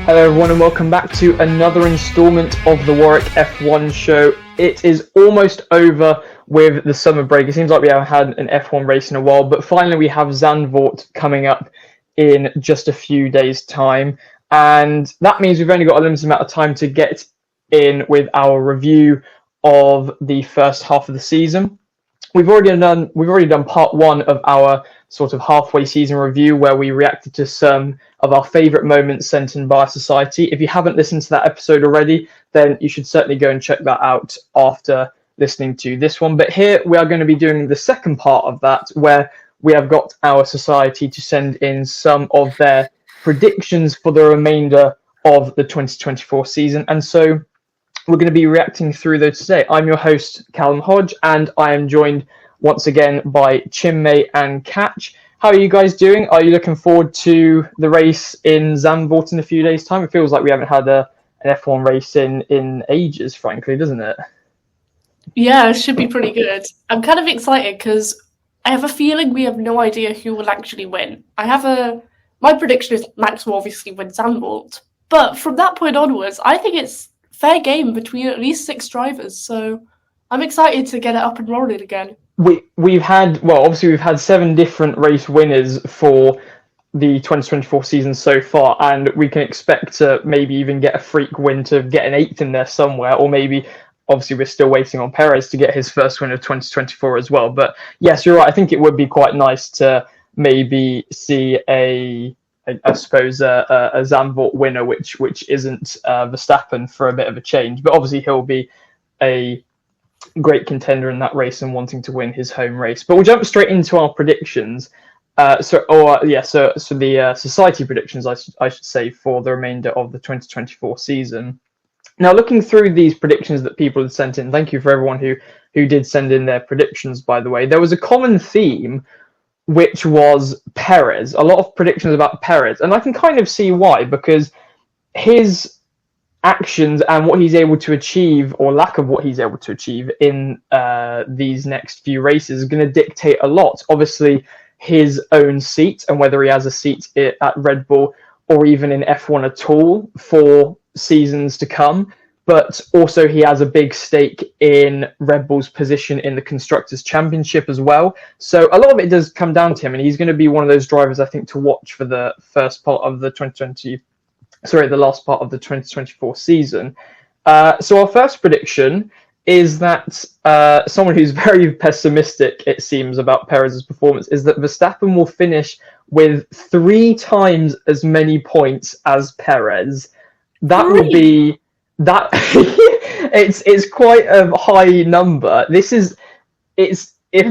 Hello everyone and welcome back to another instalment of the Warwick F1 Show. It is almost over with the summer break. It seems like we haven't had an F1 race in a while, but finally we have Zandvoort coming up in just a few days' time. And that means we've only got a limited amount of time to get in with our review of the first half of the season. We've already done part one of our sort of halfway season review where we reacted to some of our favourite moments sent in by our society. If you haven't listened to that episode already, then you should certainly go and check that out after listening to this one. But here we are going to be doing the second part of that, where we have got our society to send in some of their predictions for the remainder of the 2024 season. And so we're going to be reacting through those today. I'm your host, Callum Hodge, and I am joined once again by Chinmay and Katch. How are you guys doing? Are you looking forward to the race in Zandvoort in a few days' time? It feels like we haven't had an F1 race in ages, frankly, doesn't it? Yeah, it should be pretty good. I'm kind of excited because I have a feeling we have no idea who will actually win. My prediction is Max will obviously win Zandvoort, but from that point onwards, I think it's fair game between at least 6 drivers, so I'm excited to get it up and rolling again. We've had 7 different race winners for the 2024 season so far, and we can expect to maybe even get a freak win to get an 8th in there somewhere, or maybe, obviously we're still waiting on Perez to get his first win of 2024 as well. But yes, you're right, I think it would be quite nice to maybe see a Zandvoort winner, which isn't Verstappen, for a bit of a change. But obviously he'll be a great contender in that race and wanting to win his home race. But we'll jump straight into our predictions. So the society predictions, I should say, for the remainder of the 2024 season. Now, looking through these predictions that people had sent in, thank you for everyone who did send in their predictions, by the way. There was a common theme, which was Perez. A lot of predictions about Perez, and I can kind of see why, because his actions and what he's able to achieve, or lack of what he's able to achieve in these next few races, is going to dictate a lot. Obviously, his own seat, and whether he has a seat at Red Bull or even in F1 at all for seasons to come. But also he has a big stake in Red Bull's position in the Constructors' Championship as well. So a lot of it does come down to him, and he's going to be one of those drivers, I think, to watch for the last part of the 2024 season. So our first prediction is that someone who's very pessimistic, it seems, about Perez's performance, is that Verstappen will finish with 3 times as many points as Perez. That would be that. It's quite a high number. If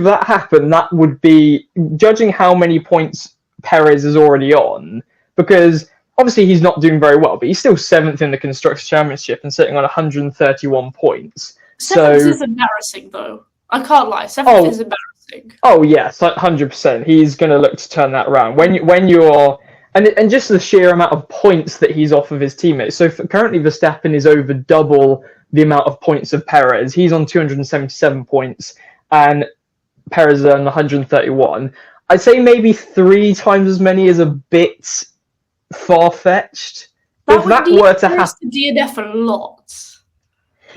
that happened, that would be, judging how many points Perez is already on, because obviously he's not doing very well, but he's still 7th in the Constructors' Championship and sitting on 131 points. 7th is embarrassing, though. I can't lie. 7th is embarrassing. Oh yes, 100%. He's going to look to turn that around when you're. And just the sheer amount of points that he's off of his teammates. So currently Verstappen is over double the amount of points of Perez. He's on 277 points and Perez is on 131. I'd say maybe 3 times as many is a bit far-fetched. If that were to happen, DNF a lot.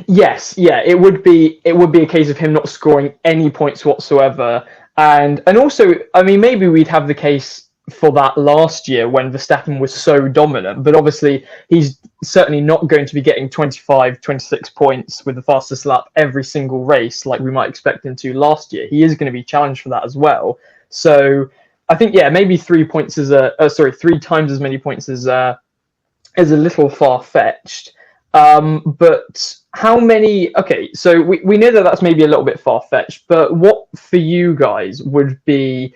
Yes, yeah, it would be a case of him not scoring any points whatsoever. And also, I mean, maybe we'd have the case for that last year when Verstappen was so dominant, but obviously he's certainly not going to be getting 25, 26 points with the fastest lap every single race like we might expect him to last year. He is going to be challenged for that as well. So I think, yeah, maybe 3 times as many points is a little far-fetched. But how many? Okay, so we know that that's maybe a little bit far-fetched, but what for you guys would be,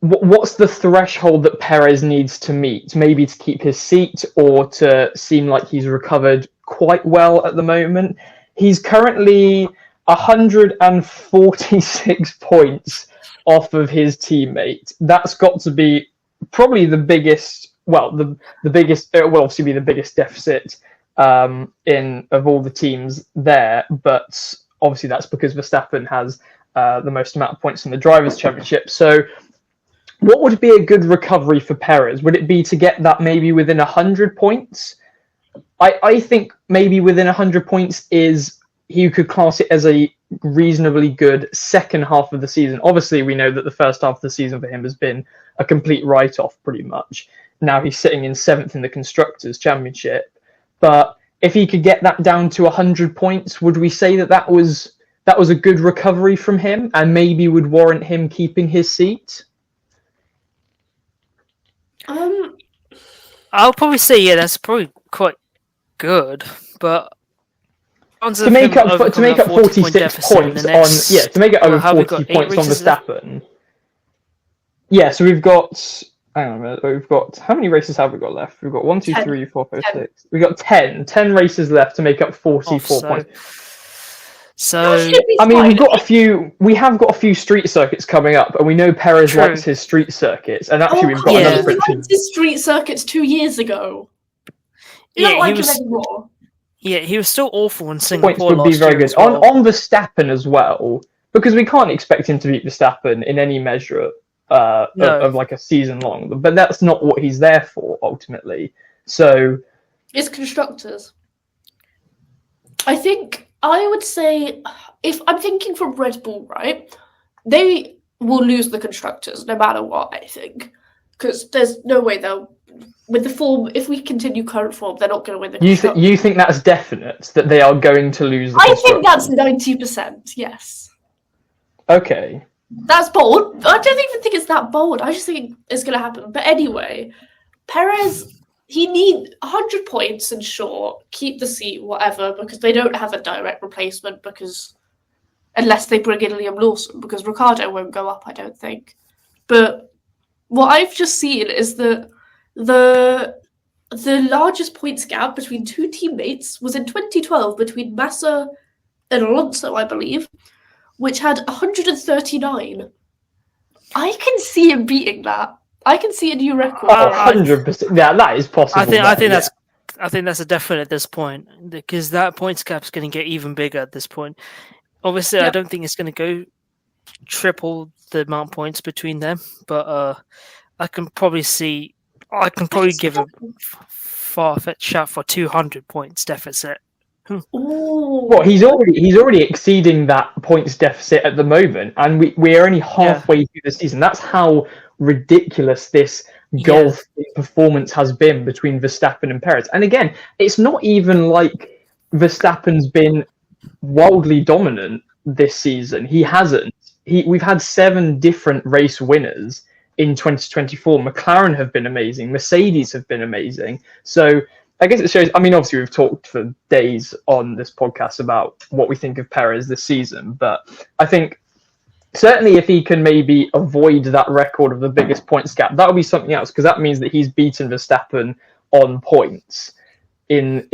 what's the threshold that Perez needs to meet, maybe to keep his seat or to seem like he's recovered quite well at the moment? He's currently 146 points off of his teammate. That's got to be probably the biggest, the biggest, it will obviously be the biggest deficit of all the teams there, but obviously that's because Verstappen has the most amount of points in the Drivers' Championship. So what would be a good recovery for Perez? Would it be to get that maybe within 100 points? I think maybe within 100 points is, you could class it as a reasonably good second half of the season. Obviously, we know that the first half of the season for him has been a complete write-off pretty much. Now he's sitting in 7th in the Constructors' Championship. But if he could get that down to 100 points, would we say that was a good recovery from him and maybe would warrant him keeping his seat? I'll probably say, yeah, that's probably quite good, but to make up 46 points to make it over 40 points on Verstappen. Yeah, so we've got, hang on a minute, we've got, how many races have we got left? We've got 1, 2, 3, 4, 5, 6. We've got 10 races left to make up 44 points. So I mean, we have got a few street circuits coming up, and we know Perez likes his street circuits, and actually we've got another prediction. He liked his street circuits 2 years ago. You don't like him anymore. Yeah, he was still awful in Singapore. Points would be very good on Verstappen as well, because we can't expect him to beat Verstappen in any measure of like a season long. But that's not what he's there for ultimately. So it's constructors. I think I would say, if I'm thinking from Red Bull, right, they will lose the constructors no matter what. I think, because there's no way they'll. With the form, if we continue current form, they're not going to win the You think that's definite, that they are going to lose the I think that's 90%, yes. Okay. That's bold. I don't even think it's that bold. I just think it's going to happen. But anyway, Perez, he needs 100 points and sure, keep the seat, whatever, because they don't have a direct replacement, because unless they bring in Liam Lawson, because Ricciardo won't go up, I don't think. But what I've just seen is that the largest points gap between two teammates was in 2012 between Massa and Alonso, I believe, which had 139. I can see him beating that. I can see a new record. 100%. Yeah, that is possible. I think that's a definite at this point, because that points gap is going to get even bigger at this point. Obviously, I don't think it's going to go triple the amount of points between them, but I can probably give a far-fetched shot for 200 points deficit. Well, he's already exceeding that points deficit at the moment, and we're only halfway through the season. That's how ridiculous this golf performance has been between Verstappen and Perez. And again, it's not even like Verstappen's been wildly dominant this season. He hasn't. We've had 7 different race winners in 2024. McLaren have been amazing. Mercedes have been amazing. So I guess it shows, I mean, obviously we've talked for days on this podcast about what we think of Perez this season, but I think certainly if he can maybe avoid that record of the biggest points gap, that would be something else, because that means that he's beaten Verstappen on points in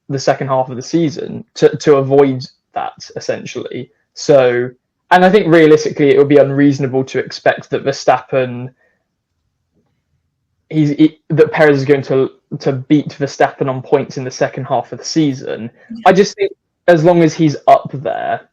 the second half of the season to avoid that, essentially. So, and I think realistically it would be unreasonable to expect that Verstappen, that Perez is going to beat Verstappen on points in the second half of the season. I just think as long as he's up there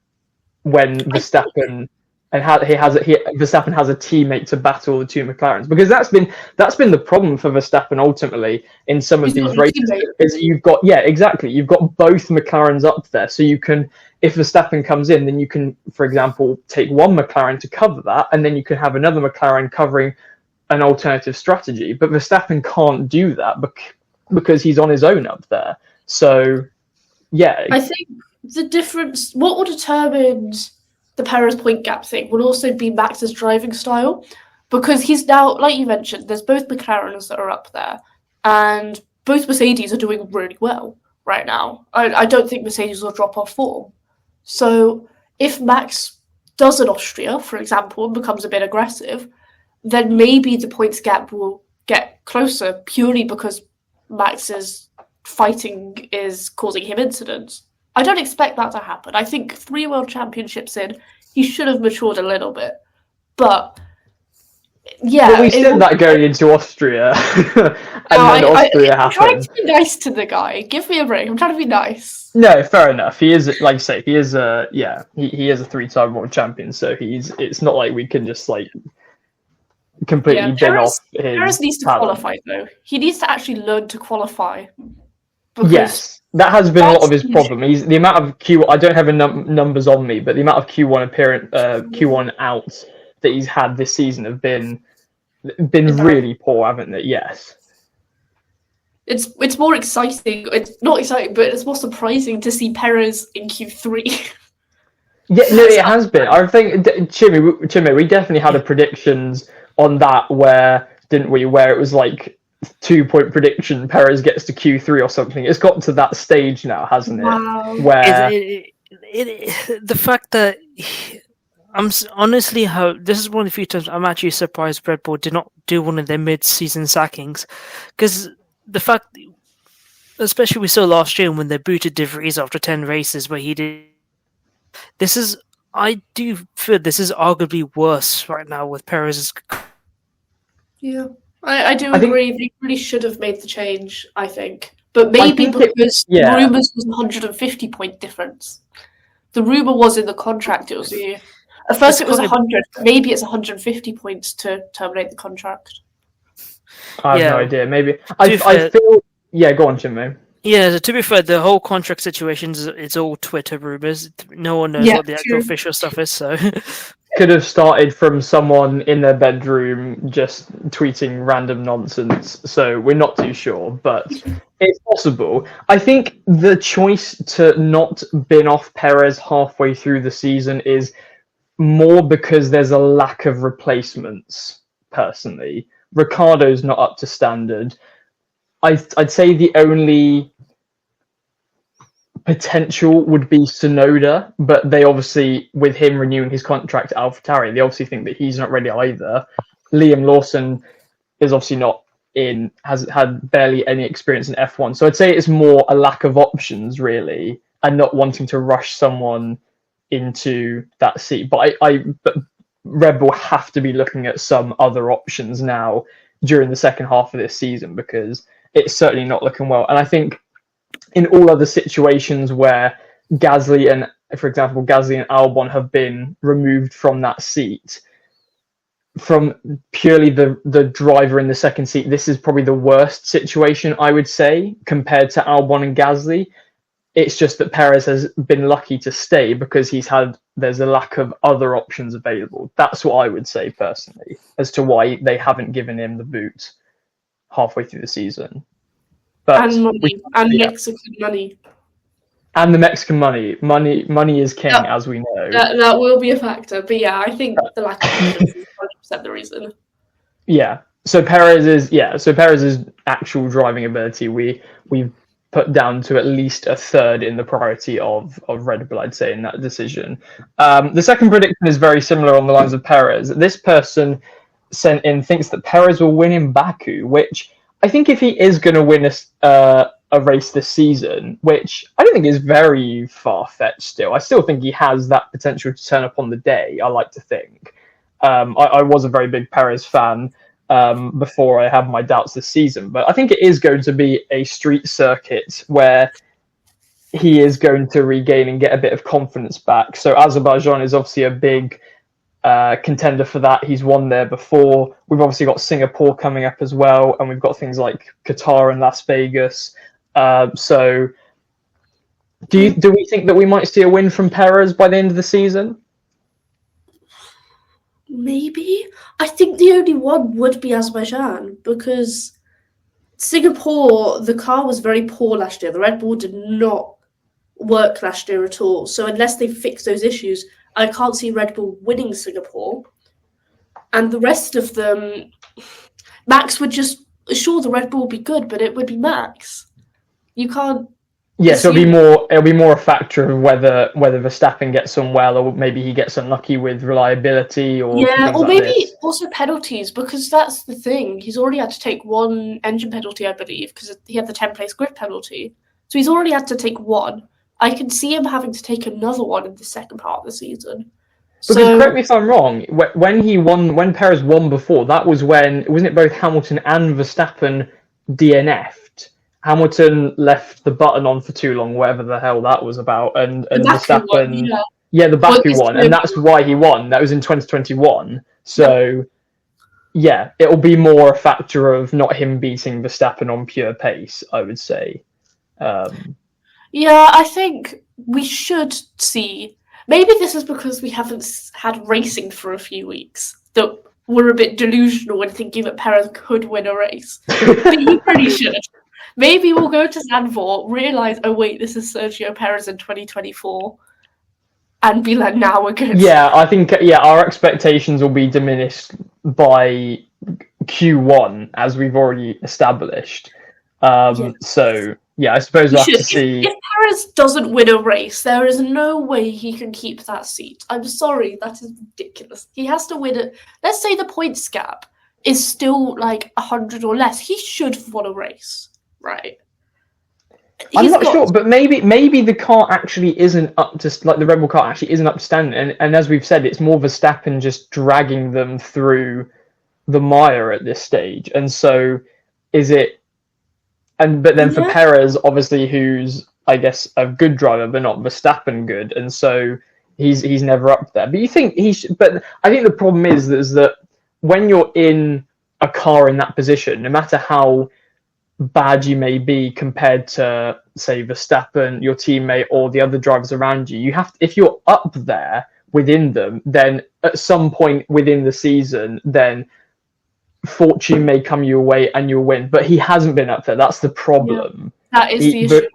when Verstappen Verstappen has a teammate to battle the two McLarens, because that's been the problem for Verstappen ultimately in some of these races. Is you've got both McLarens up there, so you can, if Verstappen comes in, then you can, for example, take one McLaren to cover that, and then you can have another McLaren covering an alternative strategy. But Verstappen can't do that because he's on his own up there. So, yeah. I think the difference, what will determine the Perez point gap thing, will also be Max's driving style, because he's now, like you mentioned, there's both McLarens that are up there, and both Mercedes are doing really well right now. I don't think Mercedes will drop off form. So if Max does an Austria, for example, and becomes a bit aggressive, then maybe the points gap will get closer purely because Max's fighting is causing him incidents. I don't expect that to happen. I think 3 World Championships in, he should have matured a little bit. But, yeah. But we said that going into Austria. Then Austria happened. I'm trying to be nice to the guy. Give me a break. I'm trying to be nice. No, fair enough. He is, like you say, he is a 3-time world champion. So it's not like we can just, like, completely been off his Perez needs to talent. qualify, though. He needs to actually learn to qualify. Because Yes, that has been a lot of his problem. He's the amount of Q. I don't have a numbers on me, but the amount of Q1 outs that he's had this season have been really poor, haven't they? Yes. It's more exciting. It's not exciting, but it's more surprising to see Perez in Q3. Yeah, no, it has been. I think Chinmay, we definitely had a predictions on that didn't we? Where it was like 2-point prediction, Perez gets to Q3 or something. It's got to that stage now, hasn't it? Wow. Where the fact that honestly, how this is one of the few times I'm actually surprised Red Bull did not do one of their mid-season sackings, because the fact, especially we saw last year when they booted De Vries after 10 races, where he did. I do feel this is arguably worse right now with Perez's. Yeah, I do agree. They really should have made the change, I think. But maybe because the rumours was 150 point difference. The rumour was in the contract. It was at first it was 100. Maybe it's 150 points to terminate the contract. I have no idea. Maybe I feel. Yeah, go on, Chinmay. Yeah, to be fair, the whole contract situation it's all Twitter rumors. No one knows what the actual official stuff is. So could have started from someone in their bedroom just tweeting random nonsense. So we're not too sure, but it's possible. I think the choice to not bin off Perez halfway through the season is more because there's a lack of replacements. Personally, Ricciardo's not up to standard. I'd say the only potential would be Tsunoda, but they obviously, with him renewing his contract at AlphaTauri, they obviously think that he's not ready either. Liam Lawson is obviously not has had barely any experience in F1, so I'd say it's more a lack of options really, and not wanting to rush someone into that seat. But but Red Bull have to be looking at some other options now during the second half of this season, because it's certainly not looking well. And I think in all other situations where Gasly and Albon have been removed from that seat, from purely the driver in the second seat, this is probably the worst situation, I would say, compared to Albon and Gasly. It's just that Perez has been lucky to stay because there's a lack of other options available. That's what I would say personally, as to why they haven't given him the boot halfway through the season. But and money, and Mexican money. And the Mexican money. Money is king, as we know. That will be a factor. But yeah, I think the lack of confidence is 100% the reason. Yeah. So Perez's actual driving ability, we've put down to at least a third in the priority of Red Bull, I'd say, in that decision. The second prediction is very similar on the lines of Perez. This person sent in thinks that Perez will win in Baku, which I think if he is going to win a race this season, which I don't think is very far-fetched still. I still think he has that potential to turn up on the day, I like to think. I was a very big Perez fan before I had my doubts this season, but I think it is going to be a street circuit where he is going to regain and get a bit of confidence back. So Azerbaijan is obviously a big contender for that. He's won there before. We've obviously got Singapore coming up as well, and we've got things like Qatar and Las Vegas. So do we think that we might see a win from Perez by the end of the season? Maybe. I think the only one would be Azerbaijan, because Singapore, the car was very poor last year. The Red Bull did not work last year at all. So unless they fix those issues, I can't see Red Bull winning Singapore. And the rest of them, Max would just, sure, the Red Bull would be good, but it would be Max. You can't. Yes, it'll be more a factor of whether Verstappen gets on well, or maybe he gets unlucky with reliability, or maybe also penalties, because that's the thing. He's already had to take one engine penalty, I believe, because he had the 10th-place grid penalty. So he's already had to take one. I can see him having to take another one in the second part of the season. Because correct me if I'm wrong, when Perez won before, that was when, wasn't it both Hamilton and Verstappen DNF'd? Hamilton left the button on for too long, whatever the hell that was about, and Verstappen, the Baku one, and that's why he won. That was in 2021. So yeah, it'll be more a factor of not him beating Verstappen on pure pace, I would say. Yeah, I think we should see. Maybe this is because we haven't had racing for a few weeks that we're a bit delusional in thinking that Perez could win a race. But he pretty should. Maybe we'll go to Zandvoort, realise, oh wait, this is Sergio Perez in 2024, and be like, now we're good. Yeah, I think our expectations will be diminished by Q1, as we've already established. So, yeah, I suppose we'll have to see. If Perez doesn't win a race, there is no way he can keep that seat. I'm sorry, that is ridiculous. He has to win it. Let's say the points gap is still like 100 or less. He should have won a race, right? I'm not sure, but maybe the car actually isn't up to, like, the Red Bull car actually isn't up to standard. And as we've said, it's more Verstappen just dragging them through the mire at this stage. And so is it... But then for Perez, obviously, who's, I guess, a good driver, but not Verstappen good, and so he's never up there. But you think he should? But I think the problem is that when you're in a car in that position, no matter how bad you may be compared to, say, Verstappen, your teammate, or the other drivers around you, you have to, if you're up there within them, then at some point within the season, then fortune may come your way and you'll win. But he hasn't been up there. That's the problem. Yeah, that is the issue.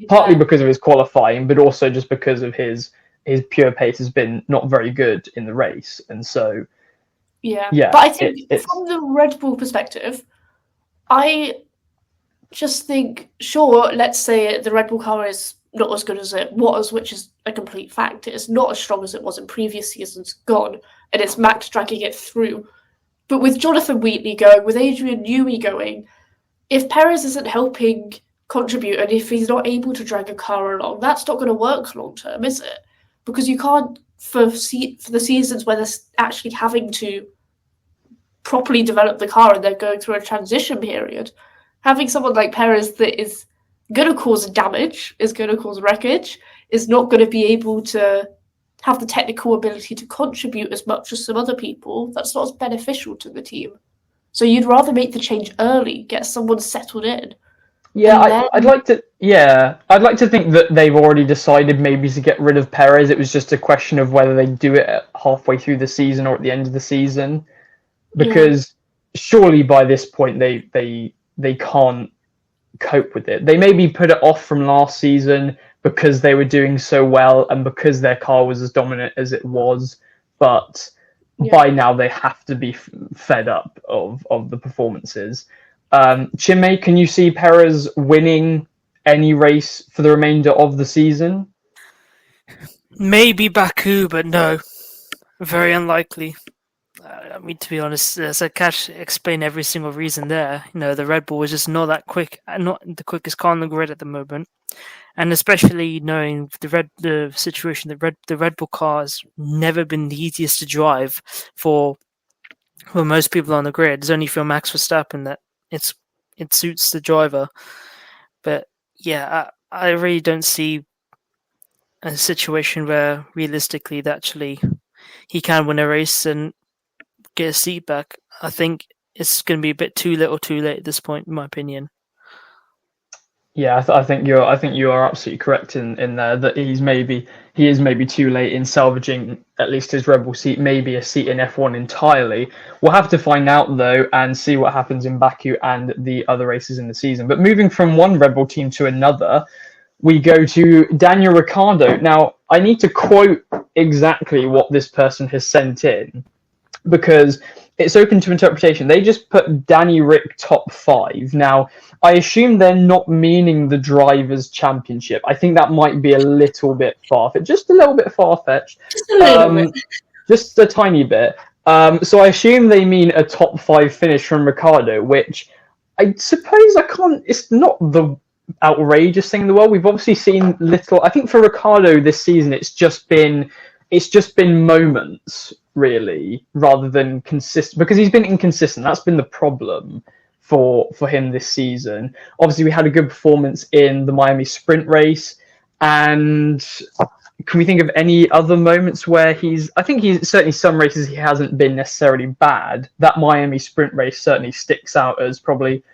Partly because of his qualifying, but also just because of his pure pace has been not very good in the race. And so, yeah. But I think from the Red Bull perspective, I just think, sure, let's say the Red Bull car is not as good as it was, which is a complete fact. It's not as strong as it was in previous seasons gone, and it's Max dragging it through. But with Jonathan Wheatley going, with Adrian Newey going, if Perez isn't helping contribute and if he's not able to drag a car along, that's not going to work long term, is it? Because you can't, for the seasons where they're actually having to properly develop the car and they're going through a transition period, having someone like Perez that is going to cause damage, is going to cause wreckage, is not going to be able to have the technical ability to contribute as much as some other people, that's not as beneficial to the team. So you'd rather make the change early, get someone settled in. Yeah, I'd like to think that they've already decided maybe to get rid of Perez. It was just a question of whether they do it halfway through the season or at the end of the season, because surely by this point they can't cope with it. They maybe put it off from last season because they were doing so well and because their car was as dominant as it was, but by now they have to be fed up of the performances. Chinmay, can you see Perez winning any race for the remainder of the season? Maybe Baku, but no. Very unlikely. I mean, to be honest, as Katch explained every single reason there, the Red Bull is just not that quick, not the quickest car on the grid at the moment. And especially knowing the situation, the Red Bull car has never been the easiest to drive for most people on the grid. It's only for Max Verstappen that it suits the driver. But yeah, I really don't see a situation where realistically that actually he can win a race and get a seat back. I think it's going to be a bit too little too late at this point, in my opinion. Yeah, I think you are absolutely correct in there that he is maybe too late in salvaging at least his Red Bull seat, maybe a seat in F1 entirely. We'll have to find out though and see what happens in Baku and the other races in the season. But moving from one Red Bull team to another, we go to Daniel Ricciardo. Now, I need to quote exactly what this person has sent in because it's open to interpretation. They just put Danny Rick top 5. Now, I assume they're not meaning the Drivers' Championship. I think that might be a little bit far-fetched. Just a little bit far-fetched. Just a little bit. Just a tiny bit. So I assume they mean a top 5 finish from Ricciardo, which I suppose it's not the outrageous thing in the world. We've obviously seen little... I think for Ricciardo this season, it's just been moments, really, rather than consistent, because he's been inconsistent. That's been the problem for him this season. Obviously, we had a good performance in the Miami sprint race, and can we think of any other moments where I think he's certainly some races he hasn't been necessarily bad. That Miami sprint race certainly sticks out as probably,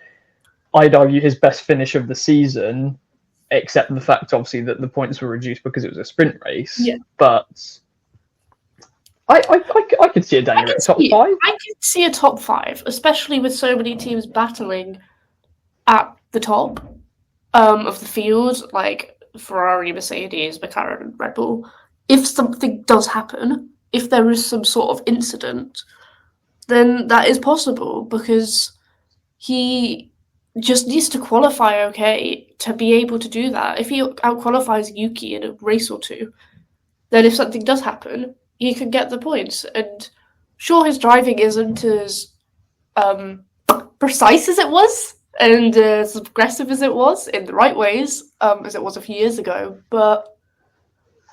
I'd argue, his best finish of the season, except the fact, obviously, that the points were reduced because it was a sprint race. Yeah. But I could see a Daniel Rick top 5. I could see a top 5, especially with so many teams battling at the top of the field, like Ferrari, Mercedes, McLaren, and Red Bull. If something does happen, if there is some sort of incident, then that is possible, because he just needs to qualify okay to be able to do that. If he out-qualifies Yuki in a race or two, then if something does happen, he can get the points. And sure, his driving isn't as precise as it was, and as aggressive as it was in the right ways, as it was a few years ago, but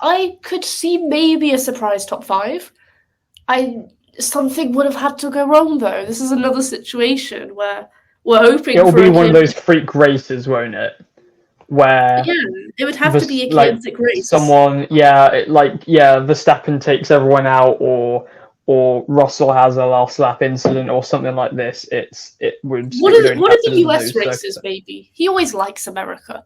I could see maybe a surprise top 5. Something would have had to go wrong, though. This is another situation where we're hoping it'll for be one of those freak races, won't it? Where it would have to be a chaotic race. Someone, Verstappen takes everyone out, or Russell has a last lap incident or something like this. One of the US races, maybe. He always likes America.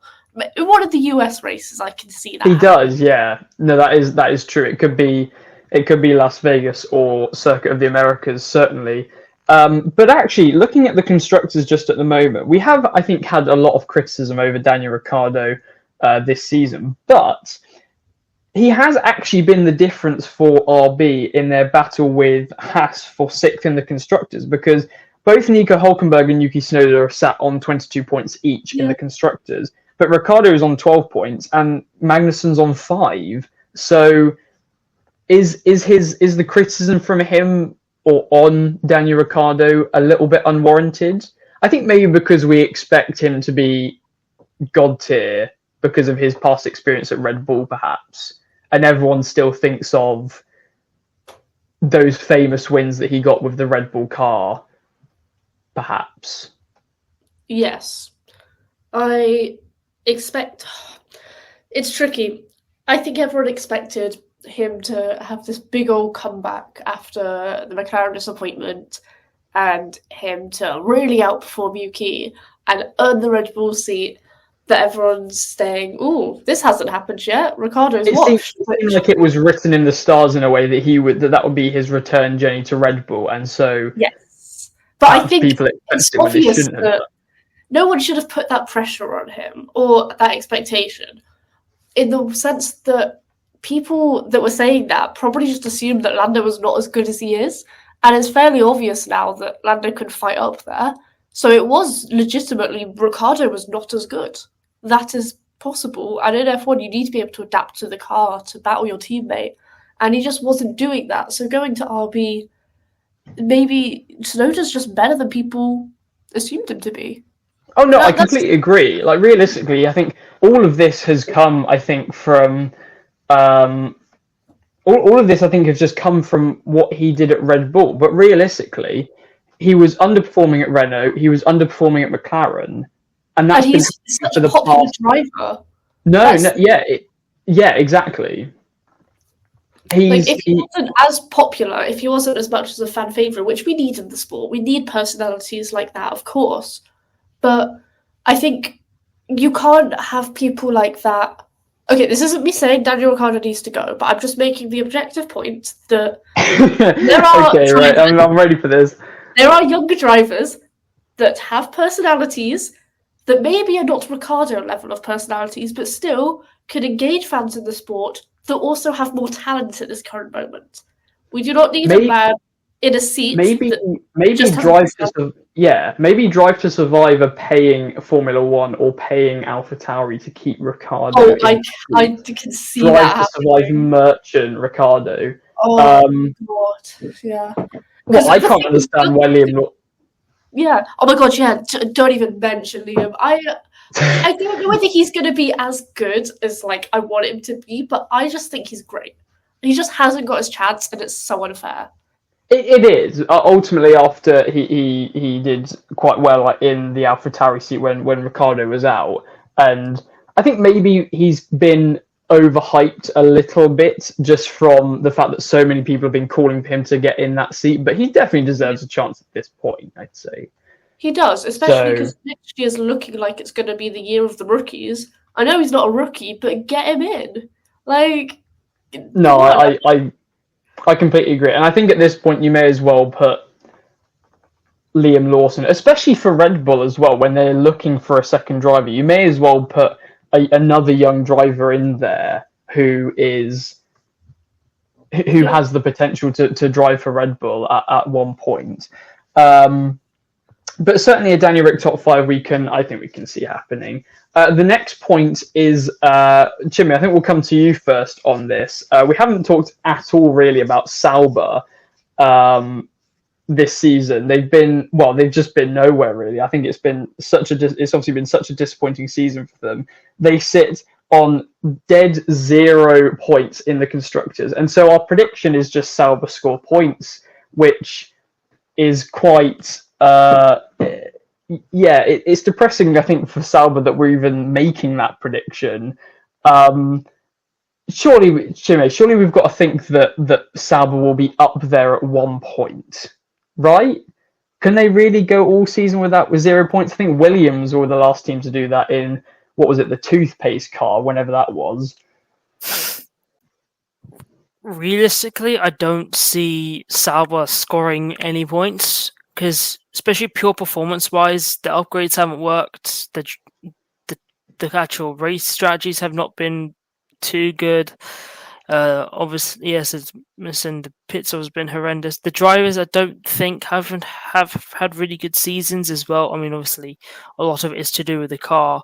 One of the US races, I can see that. He does, yeah. No, that is true. It could be Las Vegas or Circuit of the Americas, certainly. But actually, looking at the constructors just at the moment, we have, I think, had a lot of criticism over Daniel Ricciardo this season, but he has actually been the difference for RB in their battle with Haas for 6th in the constructors, because both Nico Hülkenberg and Yuki Tsunoda are sat on 22 points each in the constructors, but Ricciardo is on 12 points and Magnussen's on 5. So is the criticism from him or on Daniel Ricciardo a little bit unwarranted? I think maybe because we expect him to be god tier because of his past experience at Red Bull, perhaps. And everyone still thinks of those famous wins that he got with the Red Bull car, perhaps. Yes. I expect... It's tricky. I think everyone expected him to have this big old comeback after the McLaren disappointment and him to really outperform Yuki and earn the Red Bull seat that everyone's saying, "Ooh, this hasn't happened yet. Ricardo's watched." It seemed like it was written in the stars in a way that that would be his return journey to Red Bull, and so yes. But I think people it's obvious that no one should have put that pressure on him or that expectation, in the sense that people that were saying that probably just assumed that Lando was not as good as he is, and it's fairly obvious now that Lando could fight up there. So it was legitimately Ricciardo was not as good. That is possible. And in F1, you need to be able to adapt to the car, to battle your teammate. And he just wasn't doing that. So going to RB, maybe Tsunoda's just better than people assumed him to be. Oh, no, I completely agree. Like, realistically, I think all of this has come, I think, from... all of this, I think, has just come from what he did at Red Bull. But realistically, he was underperforming at Renault. He was underperforming at McLaren. And that's he's such a popular driver. Yeah, exactly. If he wasn't as popular, if he wasn't as much as a fan favourite, which we need in the sport, we need personalities like that, of course. But I think you can't have people like that. Okay, this isn't me saying Daniel Ricciardo needs to go, but I'm just making the objective point that there are okay, right, I'm ready for this. There are younger drivers that have personalities that maybe are not Ricciardo level of personalities, but still can engage fans in the sport that also have more talent at this current moment. We do not need a man in a seat. Maybe Drive to Survive are paying Formula One or paying AlphaTauri to keep Ricciardo. Oh, I can see Drive that. to Survive merchant Ricciardo. Oh God, yeah. Well, I can't understand why Liam. Yeah. Oh my God. Yeah. Don't even mention Liam. I don't know whether he's going to be as good as like I want him to be, but I just think he's great. He just hasn't got his chance, and it's so unfair. It is ultimately after he did quite well in the AlphaTauri seat when Ricciardo was out, and I think maybe he's been overhyped a little bit just from the fact that so many people have been calling for him to get in that seat, but he definitely deserves a chance at this point, I'd say. He does, especially because next year's looking like it's going to be the year of the rookies. I know he's not a rookie, but get him in. Like, no, I completely agree, and I think at this point you may as well put Liam Lawson, especially for Red Bull as well, when they're looking for a second driver. You may as well put another young driver in there who has the potential to drive for Red Bull at one point. But certainly a Danny Rick top 5 I think we can see happening. The next point is Chinmay. I think we'll come to you first on this. We haven't talked at all really about Sauber this season. They've just been nowhere really. I think it's obviously been such a disappointing season for them. They sit on dead 0 points in the constructors, and so our prediction is just Sauber score points, which is quite it's depressing, I think, for Sauber that we're even making that prediction. Surely we've got to think that Sauber will be up there at 1 point, right? Can they really go all season with 0 points? I think Williams were the last team to do that in, what was it, the toothpaste car, whenever that was. Realistically, I don't see Sauber scoring any points, because especially pure performance-wise, the upgrades haven't worked. The actual race strategies have not been too good. Obviously, yes, it's missing. The pits has been horrendous. The drivers, I don't think, have had really good seasons as well. I mean, obviously, a lot of it is to do with the car.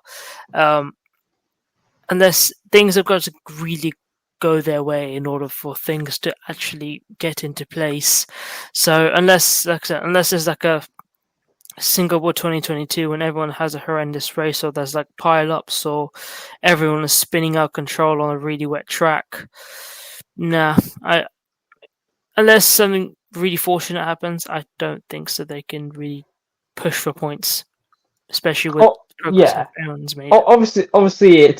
Unless things have got to really go their way in order for things to actually get into place. So unless there's like a Singapore 2022 when everyone has a horrendous race, or there's like pile-ups, or everyone is spinning out control on a really wet track. Unless something really fortunate happens, I don't think so they can really push for points, especially with rounds made. Obviously, it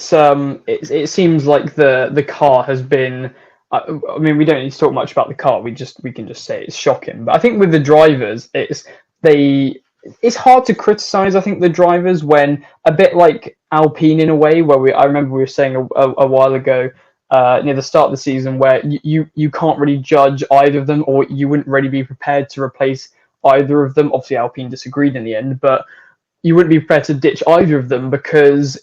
seems like the car has been. I mean, we don't need to talk much about the car. We can just say it's shocking. But I think with the drivers, it's hard to criticize. I think the drivers, when a bit like Alpine in a way, where I remember we were saying a while ago near the start of the season, where you can't really judge either of them, or you wouldn't really be prepared to replace either of them. Obviously, Alpine disagreed in the end, but you wouldn't be prepared to ditch either of them because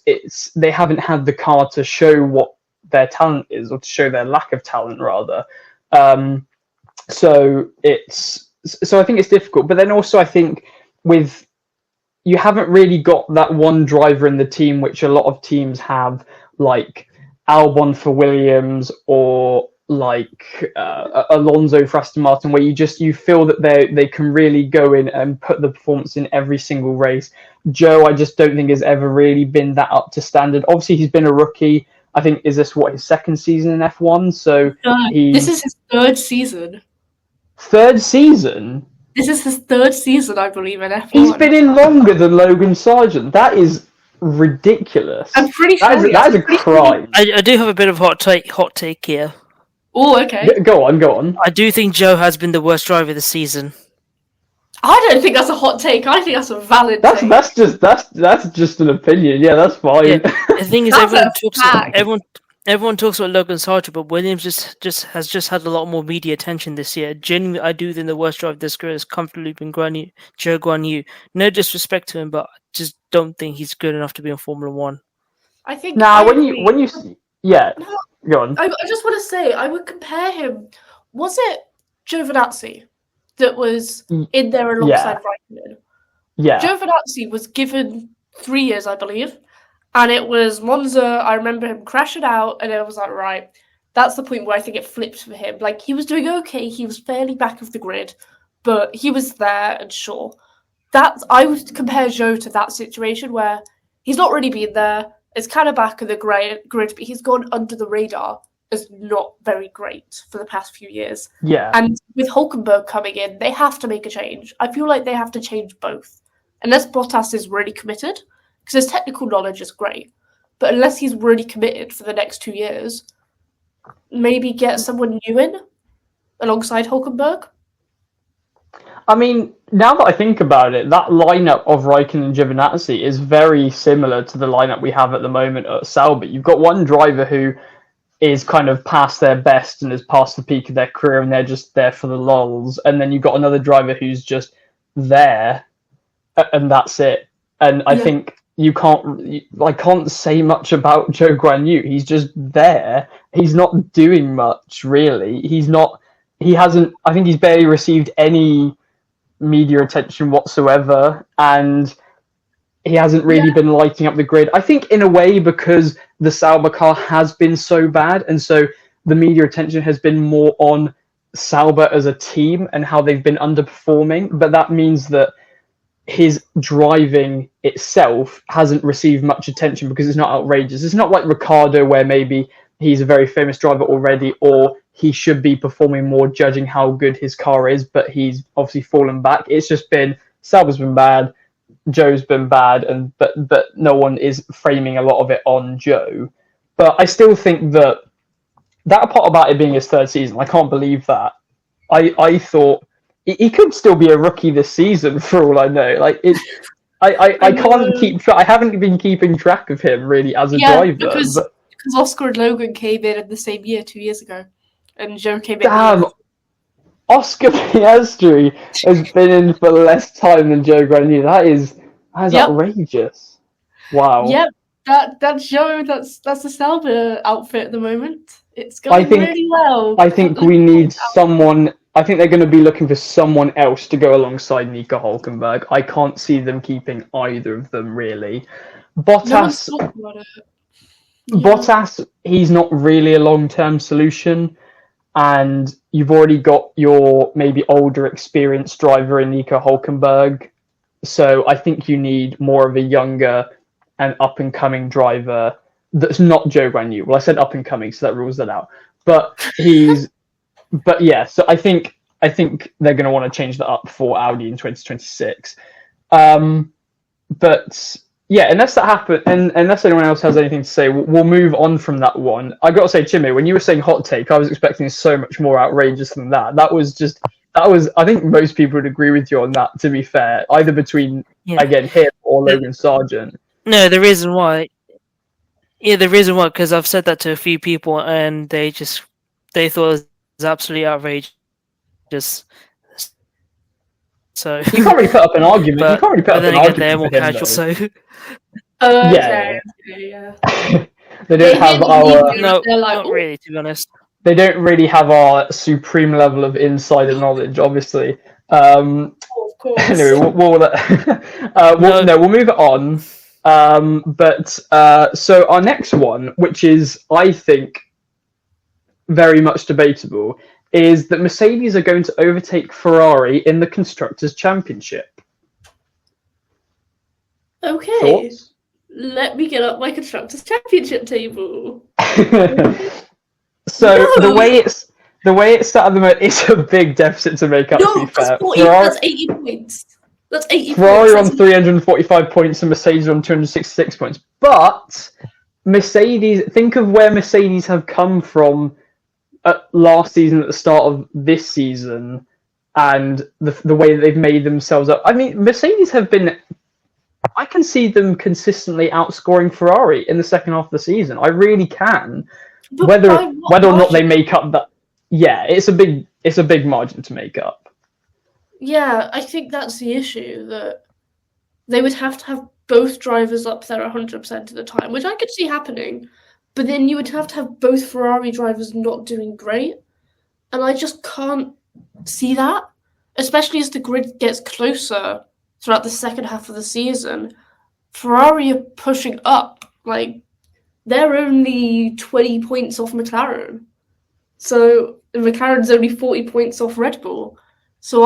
they haven't had the car to show what their talent is, or to show their lack of talent rather. So I think it's difficult. But then also I think you haven't really got that one driver in the team, which a lot of teams have, like Albon for Williams, or like Alonso for Aston Martin, where you feel that they can really go in and put the performance in every single race. Joe, I just don't think has ever really been that up to standard. Obviously, he's been a rookie. I think, is this his second season in F1? So this is his third season. Third season? This is his third season, I believe, in F1. He's been in longer than Logan Sargent. That is ridiculous. I'm pretty sure that is a crime. I do have a bit of hot take here. Oh, okay. Go on. I do think Joe has been the worst driver this season. I don't think that's a hot take. I think that's a valid take. That's just an opinion. Yeah, that's fine. Yeah, the thing is, everyone talks about Logan Sargent, but Williams just has had a lot more media attention this year. Genuinely, I do think the worst driver this career has comfortably been Zhou Guanyu. No disrespect to him, but I just don't think he's good enough to be in Formula One. I think. When you go on. I just want to say, I would compare him. Was it Giovinazzi that was in there alongside Raikkonen? Yeah. Giovinazzi was given 3 years, I believe, and it was Monza. I remember him crashing out, and it was like, right, that's the point where I think it flipped for him. Like, he was doing okay, he was fairly back of the grid, but he was there, and sure. I would compare Zhou to that situation where he's not really been there. It's kind of back of the grid, but he's gone under the radar as not very great for the past few years. Yeah. And with Hülkenberg coming in, they have to make a change. I feel like they have to change both. Unless Bottas is really committed, because his technical knowledge is great. But unless he's really committed for the next 2 years, maybe get someone new in alongside Hulkenberg. I mean, now that I think about it, that lineup of Raikkonen and Giovinazzi is very similar to the lineup we have at the moment at Sauber. You've got one driver who is kind of past their best and is past the peak of their career, and they're just there for the lulls. And then you've got another driver who's just there, and that's it. And I think I can't say much about Zhou Guanyu. He's just there. He's not doing much, really. I think he's barely received any media attention whatsoever, and he hasn't really been lighting up the grid. I think in a way because the Sauber car has been so bad, and so the media attention has been more on Sauber as a team and how they've been underperforming, but that means that his driving itself hasn't received much attention because it's not outrageous. It's not like Ricciardo, where maybe he's a very famous driver already, or he should be performing more judging how good his car is, but he's obviously fallen back. It's just been, Sauber's been bad, Joe's been bad, but no one is framing a lot of it on Joe. But I still think that part about it being his third season, I can't believe that. I thought he could still be a rookie this season for all I know. Like I can't keep track. I haven't been keeping track of him really as a driver. Because Oscar and Logan came in the same year 2 years ago, and Joe came in. Damn, Oscar Piastri has been in for less time than Zhou Guanyu. That is outrageous. Wow. Yep, that's Joe. That's the Sauber outfit at the moment. It's going really well. I think we need someone. I think they're going to be looking for someone else to go alongside Nico Hulkenberg. I can't see them keeping either of them really. Bottas, he's not really a long-term solution, and you've already got your maybe older, experienced driver in Nico Hulkenberg. So I think you need more of a younger and up-and-coming driver that's not Zhou Guanyu. Well, I said up-and-coming, so that rules that out. But so I think they're going to want to change that up for Audi in 2026. But yeah, unless that happens, and unless anyone else has anything to say, we'll move on from that one. I got to say, Chinmay, when you were saying hot take, I was expecting so much more outrageous than that. That was. I think most people would agree with you on that. To be fair, either between again him or Logan Sargent. No, the reason why, because I've said that to a few people, and they thought it was absolutely outrageous. So you can't really put up an argument. But, you can't really put up an argument. They're more casual, so. Yeah. They don't have our. No, not really. To be honest, they don't really have our supreme level of insider knowledge, obviously. Of course. Anyway, we'll move it on. So our next one, which is, I think, very much debatable, is that Mercedes are going to overtake Ferrari in the Constructors' Championship. Okay. Thoughts? Let me get up my Constructors' Championship table. So the way it's set at the moment, it's a big deficit to make up. No, that's 80 points. That's 80 Ferrari points. on 345 points and Mercedes on 266 points. But Mercedes, think of where Mercedes have come from last season at the start of this season, and the way that they've made themselves up. I mean, Mercedes have been. I can see them consistently outscoring Ferrari in the second half of the season. I really can. But whether or not they make up that, it's a big margin to make up. Yeah, I think that's the issue, that they would have to have both drivers up there 100% of the time, which I could see happening. But then you would have to have both Ferrari drivers not doing great, and I just can't see that, especially as the grid gets closer throughout the second half of the season. Ferrari are pushing up, like. They're only 20 points off McLaren. So McLaren's only 40 points off Red Bull. So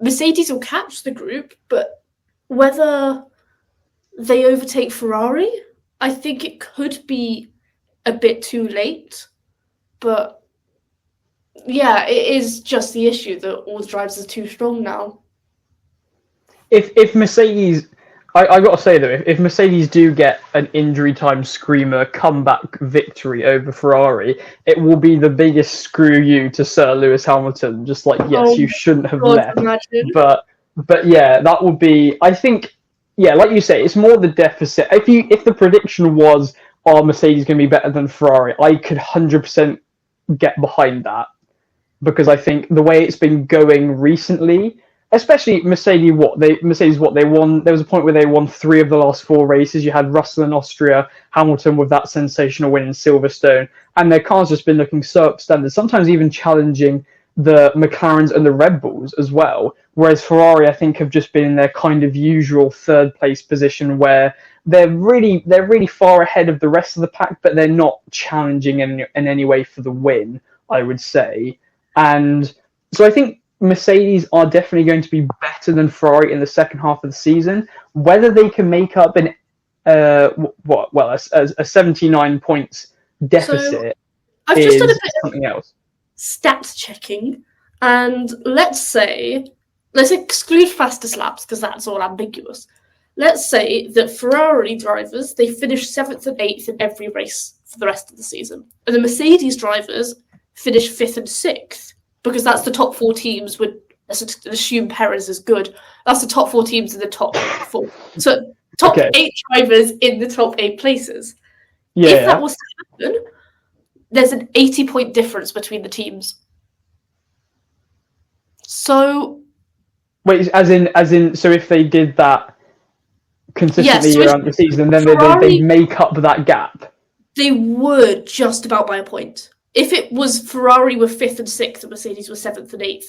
Mercedes will catch the group, but whether they overtake Ferrari, I think it could be a bit too late. But yeah, it is just the issue that all the drivers are too strong now. If Mercedes, I got to say though, if Mercedes do get an injury time screamer comeback victory over Ferrari, it will be the biggest screw you to Sir Lewis Hamilton. Just like, yes, you shouldn't have left. Imagine. But yeah, that would be. I think, yeah, like you say, it's more the deficit. If the prediction was, Mercedes going to be better than Ferrari, I could 100% get behind that, because I think the way it's been going recently. Especially Mercedes, they won. There was a point where they won 3 of the last 4 races. You had Russell in Austria, Hamilton with that sensational win in Silverstone, and their cars just been looking so upstandard. Sometimes even challenging the McLarens and the Red Bulls as well. Whereas Ferrari, I think, have just been in their kind of usual 3rd place position, where they're really far ahead of the rest of the pack, but they're not challenging in any way for the win, I would say. And so I think Mercedes are definitely going to be better than Ferrari in the second half of the season. Whether they can make up a 79 points deficit I've just done a bit something else. Stats checking, and let's exclude fastest laps because that's all ambiguous. Let's say that Ferrari drivers, they finish 7th and 8th in every race for the rest of the season, and the Mercedes drivers finish 5th and 6th. Because that's the top 4 teams. Let's assume Perez is good. That's the top 4 teams in the top 4. So top 8 drivers in the top 8 places. Yeah. If that was to happen, there's an 80-point difference between the teams. So wait, as in, so if they did that consistently around the season, then they'd make up that gap. They would just about by a point. If it was Ferrari were 5th and 6th and Mercedes were 7th and 8th.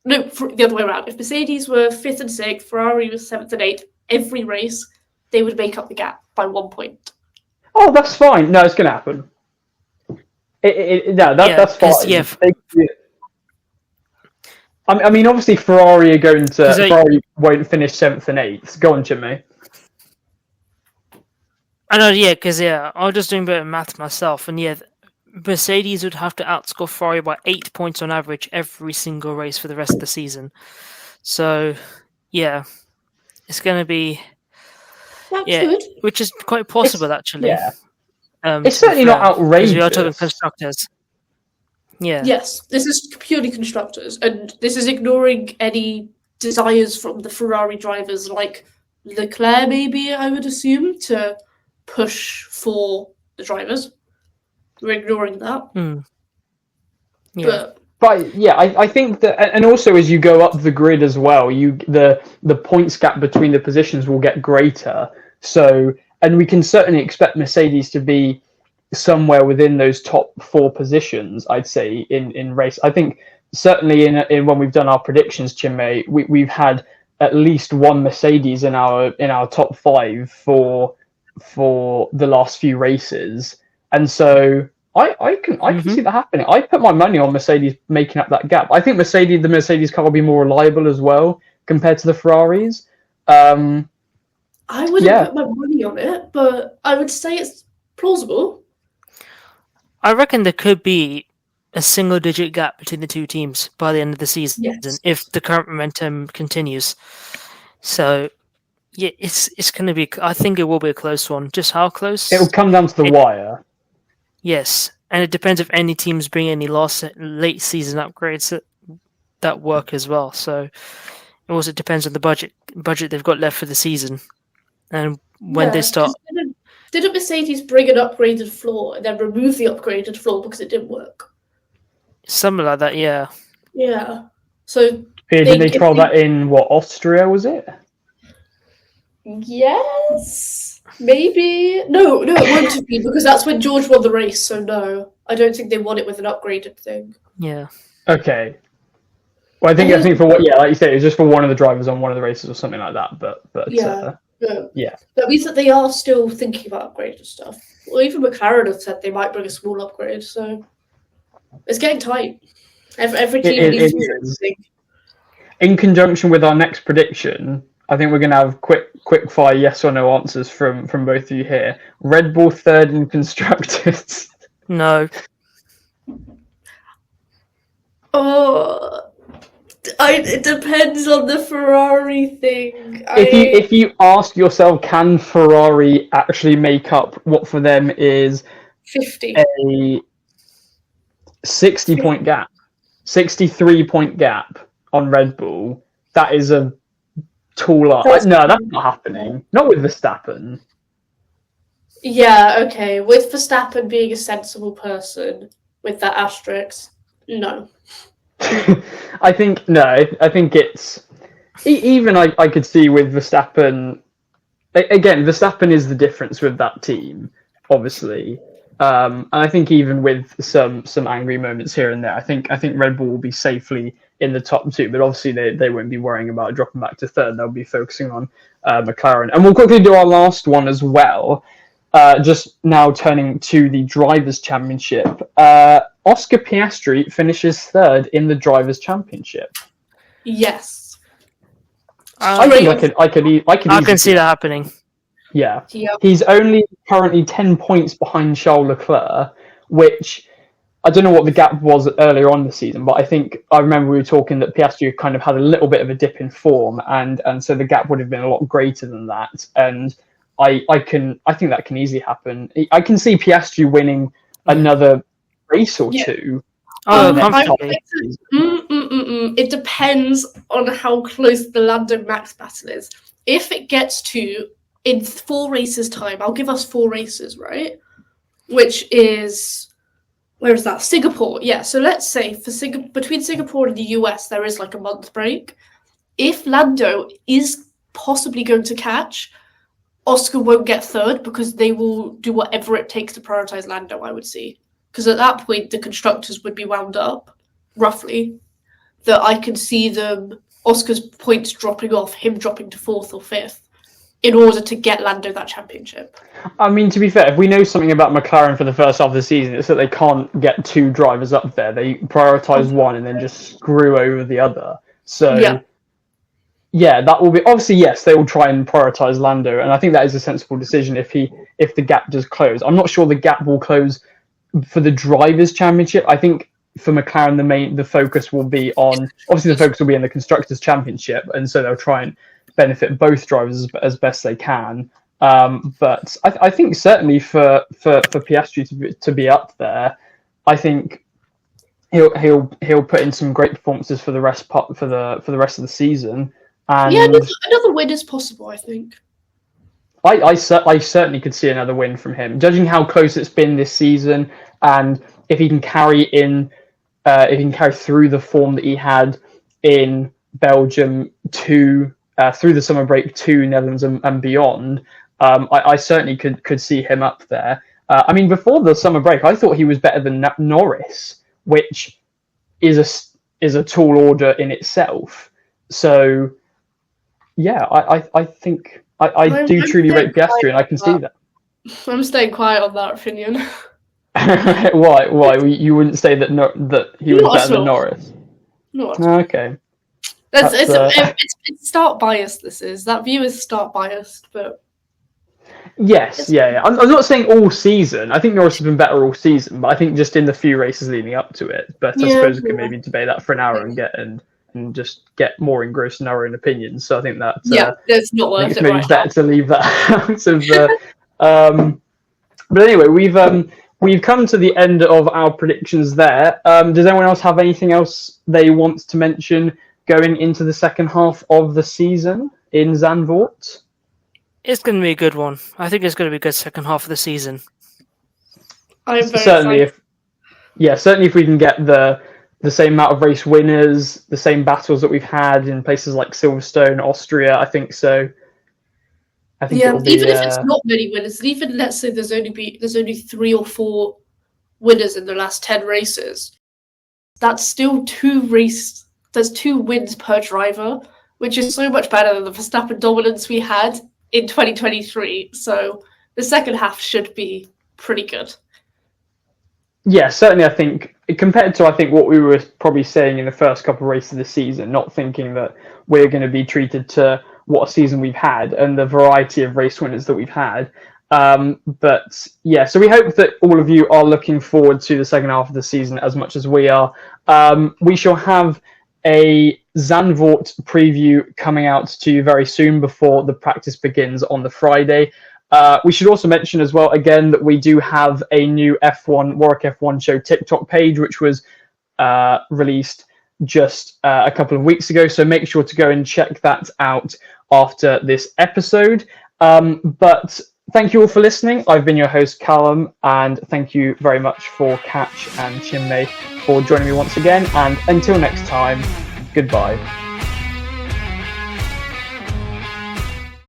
No, the other way around. If Mercedes were 5th and 6th, Ferrari was 7th and 8th, every race, they would make up the gap by 1 point. Oh, that's fine. No, it's going to happen. That's fine. Yeah. I mean, obviously, Ferrari won't finish 7th and 8th. Go on, Chinmay. I know, yeah, because, I was just doing a bit of math myself, and Mercedes would have to outscore Ferrari by 8 points on average every single race for the rest of the season. So, it's going to be... Good. Which is quite possible, actually. Yeah. It's certainly not outrageous. We are talking constructors. Yeah. Yes, this is purely constructors, and this is ignoring any desires from the Ferrari drivers like Leclerc, maybe, I would assume, to push for the drivers. We're ignoring that. Yeah. But yeah, I think that, and also as you go up the grid as well, the points gap between the positions will get greater. So, and we can certainly expect Mercedes to be somewhere within those top 4 positions, I'd say, in race. I think certainly in when we've done our predictions, Chinmay, we've had at least one Mercedes in our top 5 for the last few races. And so I can see that happening. I put my money on Mercedes making up that gap. I think the Mercedes car will be more reliable as well compared to the Ferraris. I wouldn't put my money on it, but I would say it's plausible. I reckon there could be a single-digit gap between the 2 teams by the end of the season if the current momentum continues. So, yeah, it's going to be... I think it will be a close one. Just how close? It will come down to the wire. Yes, and it depends if any teams bring any late season upgrades that work as well. So it also depends on the budget they've got left for the season and when they start. Didn't Mercedes bring an upgraded floor and then remove the upgraded floor because it didn't work? Something like that, yeah. Yeah. So did they trial that in Austria? Was it? Yes. Maybe. No, it wouldn't have been because that's when George won the race. So no, I don't think they won it with an upgraded thing. Yeah. Okay. Well, I think for like you say, it was just for one of the drivers on one of the races or something like that. But yeah. That means that they are still thinking about upgraded stuff. Well, even McLaren have said they might bring a small upgrade. So it's getting tight. Every team needs to do something. In conjunction with our next prediction, I think we're going to have quick fire yes or no answers from both of you here. Red Bull 3rd in constructors. No. Oh, It depends on the Ferrari thing. If you ask yourself, can Ferrari actually make up what for them is 50. a 60-point gap, 63-point gap on Red Bull, that is a tall ask. No, that's not happening. Not with Verstappen. Yeah, okay. With Verstappen being a sensible person with that asterisk, no. I think it's even I could see with Verstappen. Again, Verstappen is the difference with that team, obviously. And I think even with some angry moments here and there, I think Red Bull will be safely in the top two, but obviously they won't be worrying about dropping back to third. They'll be focusing on McLaren. And we'll quickly do our last one as well. Just now turning to the Drivers' Championship. Oscar Piastri finishes third in the Drivers' Championship. Yes. I think I can see that happening. Yeah. Yep. He's only currently 10 points behind Charles Leclerc, which I don't know what the gap was earlier on the season, but I remember we were talking that Piastri kind of had a little bit of a dip in form, and so the gap would have been a lot greater than that. And I think that can easily happen. I can see Piastri winning another race or two. It depends on how close the Lando Max battle is. If it gets to in 4 races time, I'll give us 4 races, right? Which is, where is that? Singapore. Yeah. So let's say between Singapore and the US, there is like a month break. If Lando is possibly going to catch, Oscar won't get third because they will do whatever it takes to prioritize Lando, I would see. Because at that point, the constructors would be wound up, roughly. That I can see them, Oscar's points dropping off, him dropping to 4th or 5th, in order to get Lando that championship. I mean, to be fair, if we know something about McLaren for the first half of the season, it's that they can't get 2 drivers up there. They prioritise one and then just screw over the other. So, yeah, that will be... Obviously, yes, they will try and prioritise Lando, and I think that is a sensible decision if the gap does close. I'm not sure the gap will close for the Drivers' Championship. I think for McLaren, the focus will be on... Obviously, the focus will be in the Constructors' Championship, and so they'll try and benefit both drivers as best they can. But I think certainly for Piastri to be up there, I think he'll put in some great performances for the rest of the season. And yeah, another win is possible, I think. I certainly could see another win from him, judging how close it's been this season, and if he can carry through the form that he had in Belgium through the summer break to Netherlands and beyond. I certainly could see him up there. I mean, before the summer break, I thought he was better than Norris, which is a tall order in itself. So, yeah, I think I do truly rate Piastri, and I can see that. I'm staying quiet on that opinion. Why? You wouldn't say that he was better than Norris? No. Okay. It's start biased. That view is start biased, but yes, yeah. I'm not saying all season. I think Norris has been better all season, but I think just in the few races leading up to it. But I suppose we could maybe debate that for an hour and just get more engrossed in our own opinions. So I think that it's not worth it. It's maybe better to leave that out of. But anyway, we've come to the end of our predictions there. Does anyone else have anything else they want to mention going into the second half of the season in Zandvoort? It's going to be a good one. I think it's going to be a good second half of the season. Certainly if we can get the same amount of race winners, the same battles that we've had in places like Silverstone, Austria, I think so. I think even if it's not many winners, even let's say there's only 3 or 4 winners in the last 10 races, that's still 2 races. There's 2 wins per driver, which is so much better than the Verstappen dominance we had in 2023. So the second half should be pretty good. Yeah, certainly I think, compared to what we were probably saying in the first couple of races of the season, not thinking that we're going to be treated to what a season we've had and the variety of race winners that we've had. But yeah, so we hope that all of you are looking forward to the second half of the season as much as we are. We shall have a Zandvoort preview coming out to you very soon before the practice begins on the Friday. We should also mention as well, again, that we do have a new Warwick F1 Show TikTok page, which was released just a couple of weeks ago. So make sure to go and check that out after this episode. But thank you all for listening. I've been your host, Callum, and thank you very much for Katch and Chinmay for joining me once again. And until next time, goodbye.